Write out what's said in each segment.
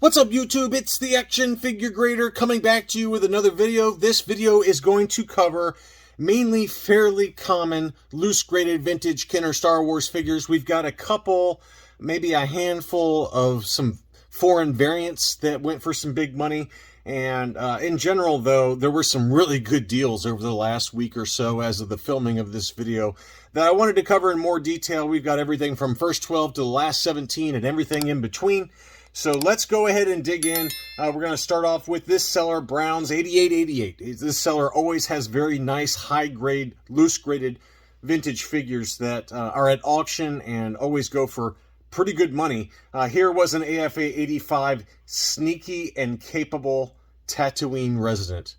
What's up, YouTube? It's the Action Figure Grader coming back to you with another video. This video is going to cover mainly fairly common loose graded vintage Kenner Star Wars figures. We've got a couple, maybe a handful of some foreign variants that went for some big money. And in general, though, there were some really good deals over the last week or so as of the filming of this video that I wanted to cover in more detail. We've got everything from first 12 to the last 17 and everything in between. So let's go ahead and dig in. We're going to start off with this seller, Brown's 8888. This seller always has very nice, high-grade, loose-graded vintage figures that are at auction and always go for pretty good money. Here was an AFA 85 sneaky and capable Tatooine resident.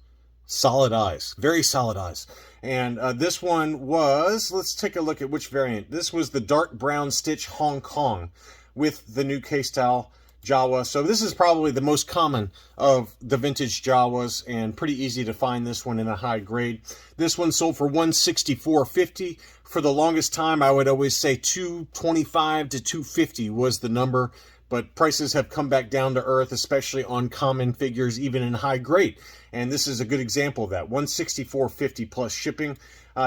Solid eyes. Very solid eyes. And this one was, let's take a look at which variant. This was the dark brown stitch Hong Kong with the new K-style Jawa. So this is probably the most common of the vintage Jawas and pretty easy to find this one in a high grade. This one sold for $164.50. For the longest time, I would always say $225 to $250 was the number, but prices have come back down to earth, especially on common figures, even in high grade. And this is a good example of that, $164.50 plus shipping.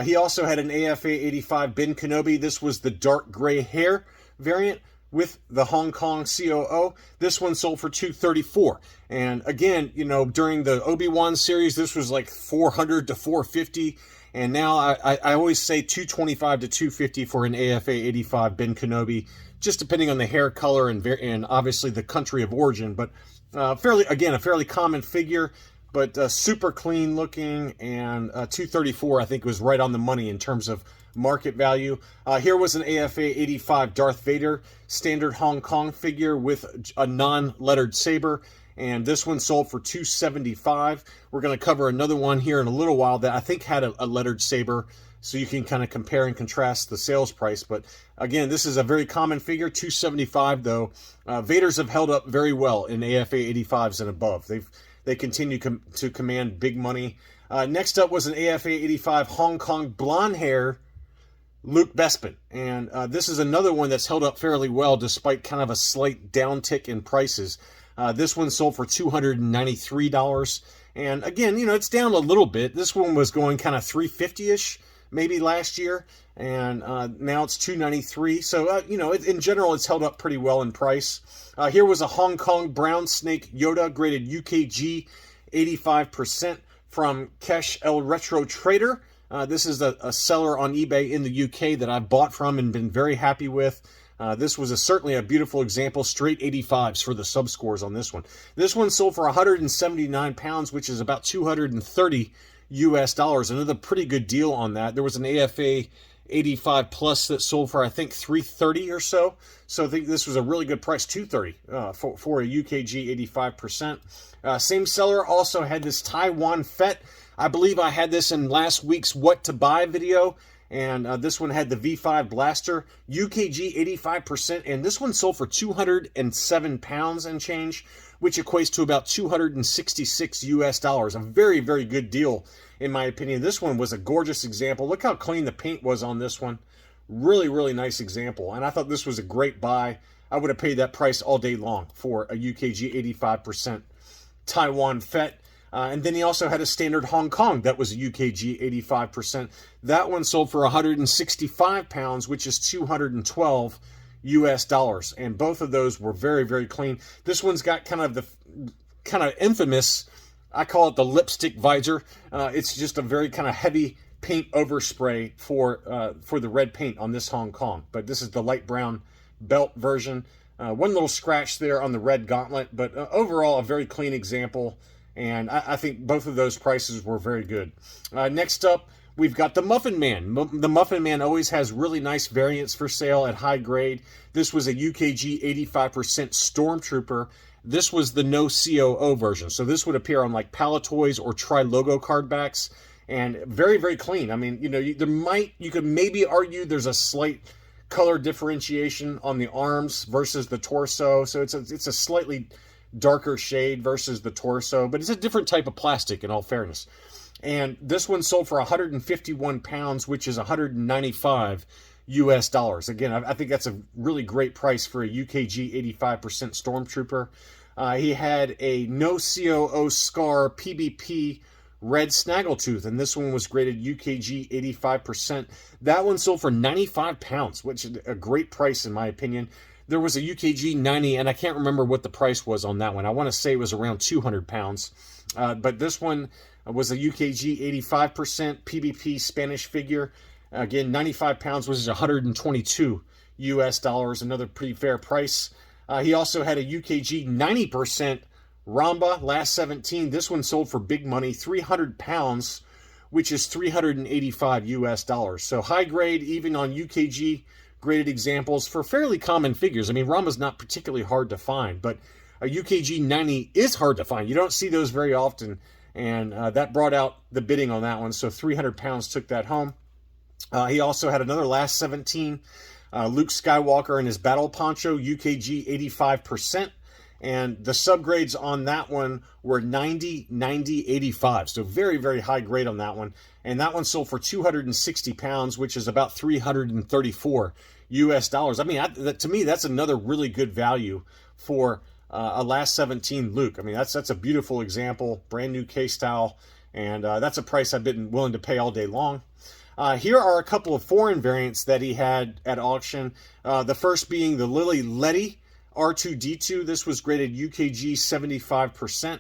He also had an AFA 85 Ben Kenobi. This was the dark gray hair variant with the Hong Kong COO. This one sold for $234. And again, you know, during the Obi-Wan series, this was like $400 to $450. And now I always say $225 to $250 for an AFA 85 Ben Kenobi, just depending on the hair color and obviously the country of origin. But a fairly common figure, but super clean looking, and $234 I think was right on the money in terms of market value. Here was an AFA 85 Darth Vader standard Hong Kong figure with a non-lettered saber, and this one sold for $275. We're going to cover another one here in a little while that I think had a lettered saber, so you can kind of compare and contrast the sales price. But again, this is a very common figure, $275 though. Vaders have held up very well in AFA 85s and above. They continue to command big money. Next up was an AFA 85 Hong Kong blonde hair Luke Bespin, and this is another one that's held up fairly well despite kind of a slight downtick in prices. This one sold for $293, and again, you know, it's down a little bit. This one was going kind of $350-ish maybe last year, and now it's $293. So you know, in general, it's held up pretty well in price. Here was a Hong Kong brown snake Yoda graded UKG 85% from Kesh El Retro Trader. This is a seller on eBay in the UK that I've bought from and been very happy with. This was certainly a beautiful example, straight 85s for the sub-scores on this one. This one sold for 179 pounds, which is about $230 US. Another pretty good deal on that. There was an AFA 85 plus that sold for, I think, $330 or so. So I think this was a really good price, $230 for a UKG 85%. Same seller also had this Taiwan Fett. I believe I had this in last week's What to Buy video, and this one had the V5 Blaster, UKG 85%, and this one sold for 207 pounds and change, which equates to about $266 US. A very, very good deal, in my opinion. This one was a gorgeous example. Look how clean the paint was on this one. Really, really nice example, and I thought this was a great buy. I would have paid that price all day long for a UKG 85% Taiwan Fett. And then he also had a standard Hong Kong that was a UKG 85%. That one sold for 165 pounds, which is $212 US. And both of those were very, very clean. This one's got kind of infamous, I call it the lipstick visor. It's just a very kind of heavy paint overspray for the red paint on this Hong Kong. But this is the light brown belt version. One little scratch there on the red gauntlet, but overall a very clean example. And I think both of those prices were very good. Next up, we've got the Muffin Man. The Muffin Man always has really nice variants for sale at high grade. This was a UKG 85% Stormtrooper. This was the no COO version. So this would appear on like Palatoys or Tri-Logo card backs. And very, very clean. I mean, you know, you could maybe argue there's a slight color differentiation on the arms versus the torso. So it's a slightly darker shade versus the torso, but it's a different type of plastic in all fairness. And this one sold for 151 pounds, which is $195 US. Again, I think that's a really great price for a UKG 85% Stormtrooper. He had a no COO Scar PBP red snaggletooth, and this one was graded UKG 85%. That one sold for 95 pounds, which is a great price in my opinion. There was a UKG 90, and I can't remember what the price was on that one. I want to say it was around 200 pounds. But this one was a UKG 85% PBP Spanish figure. Again, 95 pounds, which is 122 US dollars, another pretty fair price. He also had a UKG 90% Ramba, last 17. This one sold for big money, 300 pounds, which is 385 US dollars. So high grade, even on UKG graded examples for fairly common figures. I mean, Ramba's not particularly hard to find, but a UKG 90 is hard to find. You don't see those very often, and that brought out the bidding on that one. So 300 pounds took that home. He also had another last 17, Luke Skywalker in his battle poncho, UKG 85%. And the subgrades on that one were 90, 90, 85. So very, very high grade on that one. And that one sold for 260 pounds, which is about 334 US dollars. I mean, to me, that's another really good value for a last 17 Luke. I mean, that's a beautiful example, brand new case style. And that's a price I've been willing to pay all day long. Here are a couple of foreign variants that he had at auction. The first being the Lily Letty R2-D2. This was graded UKG 75%,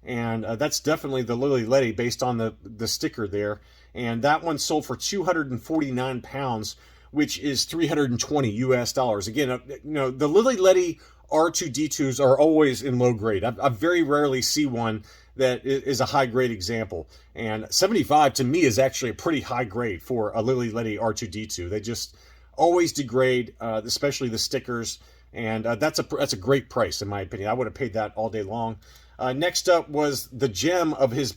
and that's definitely the Lily Letty based on the sticker there. And that one sold for 249 pounds, which is 320 US dollars. Again, the Lily Letty R2-D2s are always in low grade. I very rarely see one that is a high grade example. And 75 to me is actually a pretty high grade for a Lily Letty R2-D2. They just always degrade, especially the stickers. And that's a great price in my opinion. I would have paid that all day long. Next up was the gem of his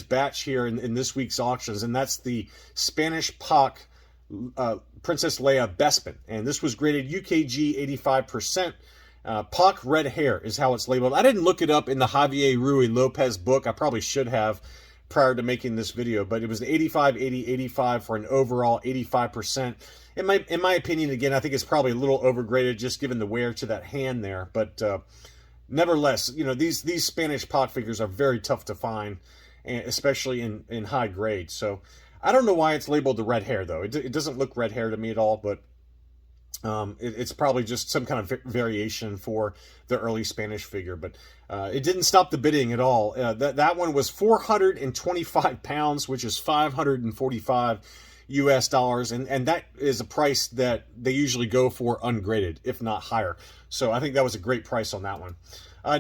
batch here in this week's auctions, and that's the Spanish Pac Princess Leia Bespin. And this was graded UKG 85%. Pac red hair is how it's labeled. I didn't look it up in the Javier Rui Lopez book. I probably should have prior to making this video, but it was 85, 80, 85 for an overall 85%. In my opinion, again, I think it's probably a little overgraded just given the wear to that hand there. But nevertheless, these Spanish Pac figures are very tough to find, especially in high grade. So I don't know why it's labeled the red hair, though. It doesn't look red hair to me at all, but it's probably just some kind of variation for the early Spanish figure. But it didn't stop the bidding at all. That one was 425 pounds, which is 545 US dollars, and that is a price that they usually go for ungraded, if not higher. So I think that was a great price on that one.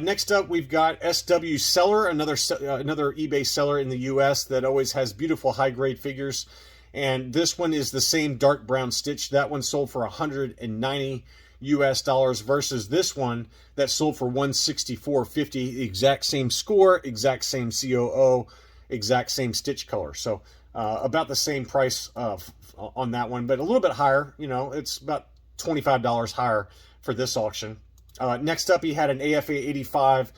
Next up, we've got SW Seller, another eBay seller in the US that always has beautiful high-grade figures. And this one is the same dark brown stitch. That one sold for 190 US dollars versus this one that sold for 164.50. Exact same score, exact same COO, exact same stitch color. So about the same price on that one, but a little bit higher. It's about $25 higher for this auction. Next up, he had an AFA 85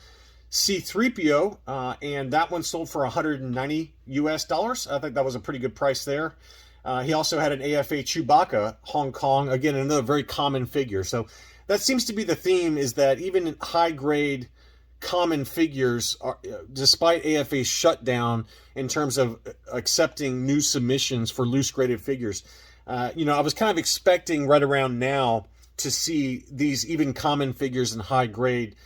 C3PO, and that one sold for 190 US dollars. I think that was a pretty good price there. He also had an AFA Chewbacca Hong Kong, again, another very common figure. So that seems to be the theme, is that even in high-grade common figures, despite AFA's shutdown in terms of accepting new submissions for loose-graded figures, I was kind of expecting right around now to see these even common figures in high grade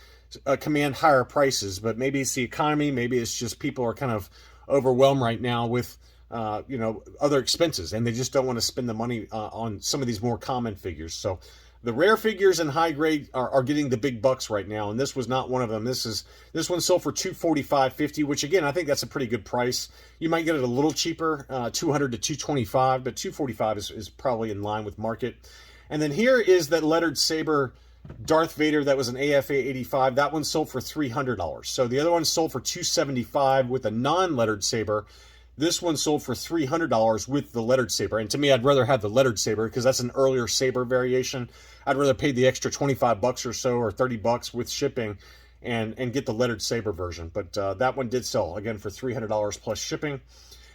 command higher prices. But maybe it's the economy, maybe it's just people are kind of overwhelmed right now with other expenses, and they just don't want to spend the money on some of these more common figures. So the rare figures in high grade are getting the big bucks right now, and this was not one of them. This one sold for $245.50, which again, I think that's a pretty good price. You might get it a little cheaper, $200 to $225, but $245 is probably in line with market. And then here is that lettered saber Darth Vader that was an AFA 85. That one sold for $300. So the other one sold for $275 with a non-lettered saber. This one sold for $300 with the lettered saber. And to me, I'd rather have the lettered saber because that's an earlier saber variation. I'd rather pay the extra 25 bucks or so, or 30 bucks with shipping and get the lettered saber version. But that one did sell, again, for $300 plus shipping.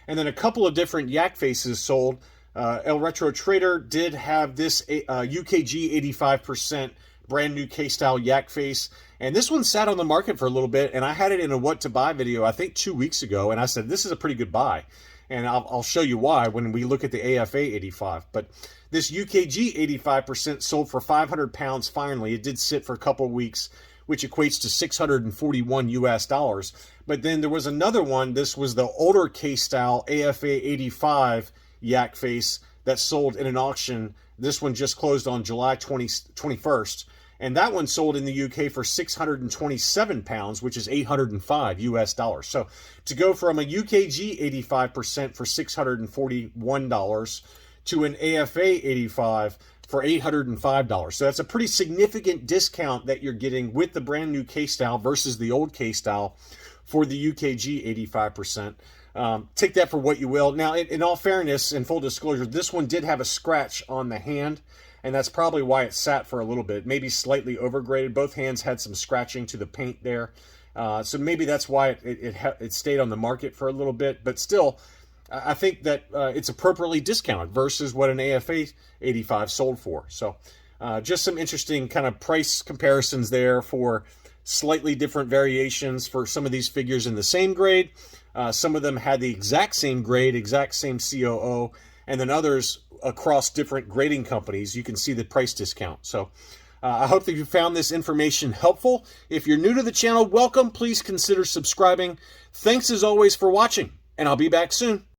And then a couple of different yak faces sold. El Retro Trader did have this UKG 85% brand new K-style yak face. And this one sat on the market for a little bit, and I had it in a what to buy video, I think 2 weeks ago, and I said, this is a pretty good buy. And I'll show you why when we look at the AFA 85. But this UKG 85% sold for 500 pounds finally. It did sit for a couple of weeks, which equates to 641 US dollars. But then there was another one. This was the older K-style AFA 85 yak face that sold in an auction. This one just closed on July 21st. And that one sold in the UK for 627 pounds, which is 805 US dollars. So to go from a UKG 85% for $641 to an AFA 85 for $805. So that's a pretty significant discount that you're getting with the brand new K-style versus the old K-style for the UKG 85%. Take that for what you will. Now, in all fairness and full disclosure, this one did have a scratch on the hand, and that's probably why it sat for a little bit, maybe slightly overgraded. Both hands had some scratching to the paint there. So maybe that's why it stayed on the market for a little bit. But still, I think that it's appropriately discounted versus what an AFA 85 sold for. So just some interesting kind of price comparisons there for slightly different variations for some of these figures in the same grade. Some of them had the exact same grade, exact same COO, and then others across different grading companies. You can see the price discount. So I hope that you found this information helpful. If you're new to the channel, welcome. Please consider subscribing. Thanks as always for watching, and I'll be back soon.